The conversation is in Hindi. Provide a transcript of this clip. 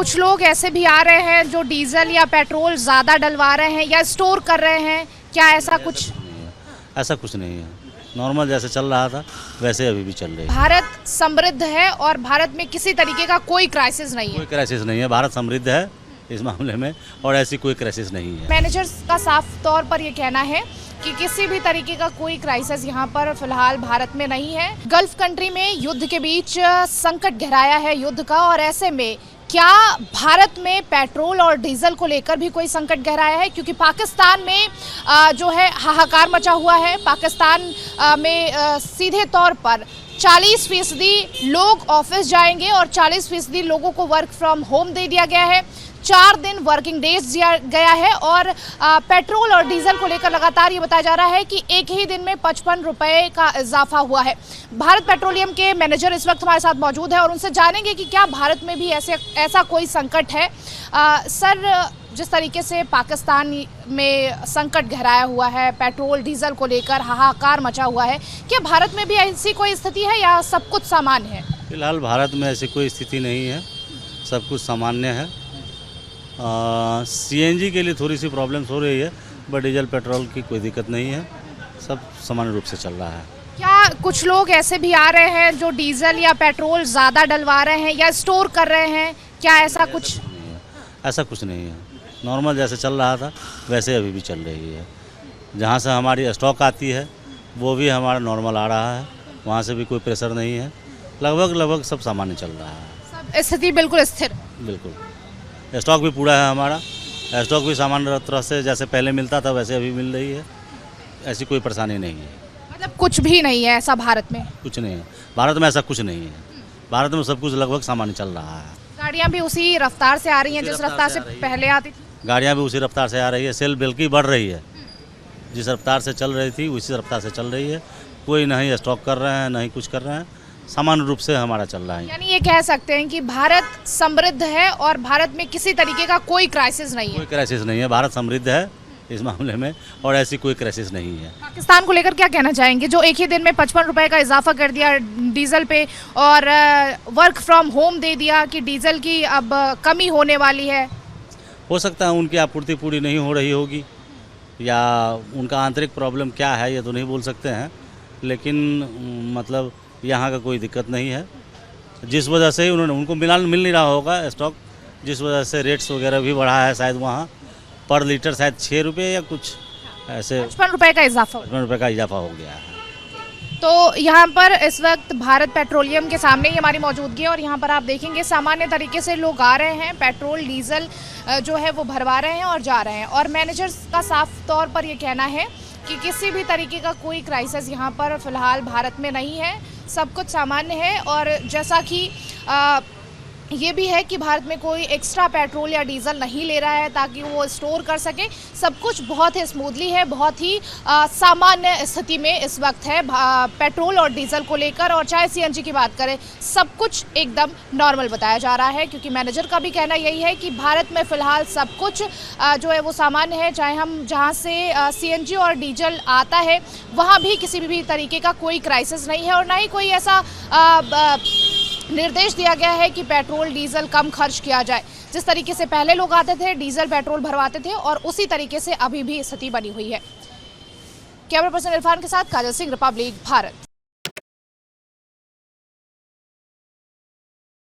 कुछ लोग ऐसे भी आ रहे हैं जो डीजल या पेट्रोल ज़्यादा डलवा रहे हैं या स्टोर कर रहे हैं, क्या ऐसा कुछ? ऐसा कुछ नहीं है। नॉर्मल जैसे चल रहा था वैसे अभी भी चल रही है। भारत समृद्ध है और भारत में किसी तरीके का कोई क्राइसिस नहीं है। कोई क्राइसिस नहीं है, भारत समृद्ध है इस मामले में और ऐसी कोई क्राइसिस नहीं है। मैनेजर्स का साफ तौर पर ये कहना है कि किसी भी तरीके का कोई क्राइसिस यहाँ पर फिलहाल भारत में नहीं है। गल्फ कंट्री में युद्ध के बीच संकट गहराया है युद्ध का, और ऐसे में क्या भारत में पेट्रोल और डीजल को लेकर भी कोई संकट गहराया है? क्योंकि पाकिस्तान में जो है हाहाकार मचा हुआ है। पाकिस्तान में सीधे तौर पर 40% लोग ऑफिस जाएंगे और 40% लोगों को वर्क फ्रॉम होम दे दिया गया है। 4 दिन वर्किंग डेज दिया गया है और पेट्रोल और डीजल को लेकर लगातार ये बताया जा रहा है कि एक ही दिन में 55 रुपए का इजाफा हुआ है। भारत पेट्रोलियम के मैनेजर इस वक्त हमारे साथ मौजूद है और उनसे जानेंगे कि क्या भारत में भी ऐसा कोई संकट है। सर, जिस तरीके से पाकिस्तान में संकट गहराया हुआ है, पेट्रोल डीजल को लेकर हाहाकार मचा हुआ है, क्या भारत में भी ऐसी कोई स्थिति है या सब कुछ सामान्य है? फिलहाल भारत में ऐसी कोई स्थिति नहीं है, सब कुछ सामान्य है। सीएनजी के लिए थोड़ी सी प्रॉब्लम्स हो रही है, बट डीजल पेट्रोल की कोई दिक्कत नहीं है, सब सामान्य रूप से चल रहा है। क्या कुछ लोग ऐसे भी आ रहे हैं जो डीजल या पेट्रोल ज़्यादा डलवा रहे हैं या स्टोर कर रहे हैं, क्या ऐसा कुछ? ऐसा कुछ नहीं है। नॉर्मल जैसे चल रहा था वैसे अभी भी चल रही है। जहाँ से हमारी स्टॉक आती है वो भी हमारा नॉर्मल आ रहा है, वहाँ से भी कोई प्रेशर नहीं है। लगभग सब सामान्य चल रहा है, सब स्थिति बिल्कुल स्थिर। बिल्कुल। स्टॉक भी पूरा है हमारा, स्टॉक भी सामान्य तरह से जैसे पहले मिलता था वैसे अभी मिल रही है, ऐसी कोई परेशानी नहीं है। मतलब कुछ भी नहीं है ऐसा भारत में? कुछ नहीं है भारत में, ऐसा कुछ नहीं है। भारत में सब कुछ लगभग सामान्य चल रहा है। गाड़ियाँ भी उसी रफ्तार से आ रही हैं जिस रफ्तार से पहले आती थी? गाड़ियाँ भी उसी रफ्तार से आ रही है, सेल बल्कि बढ़ रही है। जिस रफ्तार से चल रही थी उसी रफ्तार से चल रही है। कोई नहीं स्टॉक कर रहे हैं, नहीं कुछ कर रहे हैं, सामान्य रूप से हमारा चल रहा है। यानी ये कह सकते हैं कि भारत समृद्ध है और भारत में किसी तरीके का कोई क्राइसिस नहीं है? कोई क्राइसिस नहीं है, भारत समृद्ध है इस मामले में और ऐसी कोई क्राइसिस नहीं है। पाकिस्तान को लेकर क्या कहना चाहेंगे, जो एक ही दिन में 55 रुपए का इजाफा कर दिया डीजल पे और वर्क फ्रॉम होम दे दिया कि डीजल की अब कमी होने वाली है? हो सकता है उनकी आपूर्ति पूरी नहीं हो रही होगी या उनका आंतरिक प्रॉब्लम क्या है ये तो नहीं बोल सकते हैं, लेकिन मतलब यहाँ का कोई दिक्कत नहीं है। जिस वजह से उनको मिल नहीं रहा होगा स्टॉक, जिस वजह से रेट्स वगैरह भी बढ़ा है शायद वहाँ पर लीटर शायद 6 रुपये या कुछ ऐसे 55 रुपए का इजाफा 55 रुपये का इजाफा हो गया है। तो यहाँ पर इस वक्त भारत पेट्रोलियम के सामने ही हमारी मौजूदगी है और यहाँ पर आप देखेंगे सामान्य तरीके से लोग आ रहे हैं, पेट्रोल डीजल जो है वो भरवा रहे हैं और जा रहे हैं। और मैनेजर्स का साफ तौर पर ये कहना है कि किसी भी तरीके का कोई क्राइसिस यहाँ पर फिलहाल भारत में नहीं है, सब कुछ सामान्य है। और जैसा कि ये भी है कि भारत में कोई एक्स्ट्रा पेट्रोल या डीजल नहीं ले रहा है ताकि वो स्टोर कर सके। सब कुछ बहुत ही स्मूथली है, बहुत ही सामान्य स्थिति में इस वक्त है पेट्रोल और डीजल को लेकर। और चाहे सीएनजी की बात करें, सब कुछ एकदम नॉर्मल बताया जा रहा है, क्योंकि मैनेजर का भी कहना यही है कि भारत में फ़िलहाल सब कुछ जो है वो सामान्य है। चाहे हम जहाँ से सीएनजी और डीजल आता है वहाँ भी किसी भी तरीके का कोई क्राइसिस नहीं है और ना ही कोई ऐसा निर्देश दिया गया है कि पेट्रोल डीजल कम खर्च किया जाए। जिस तरीके से पहले लोग आते थे डीजल पेट्रोल भरवाते थे और उसी तरीके से अभी भी स्थिति बनी हुई है। कैमरा पर्सन इरफान के साथ काजल सिंह, रिपब्लिक भारत।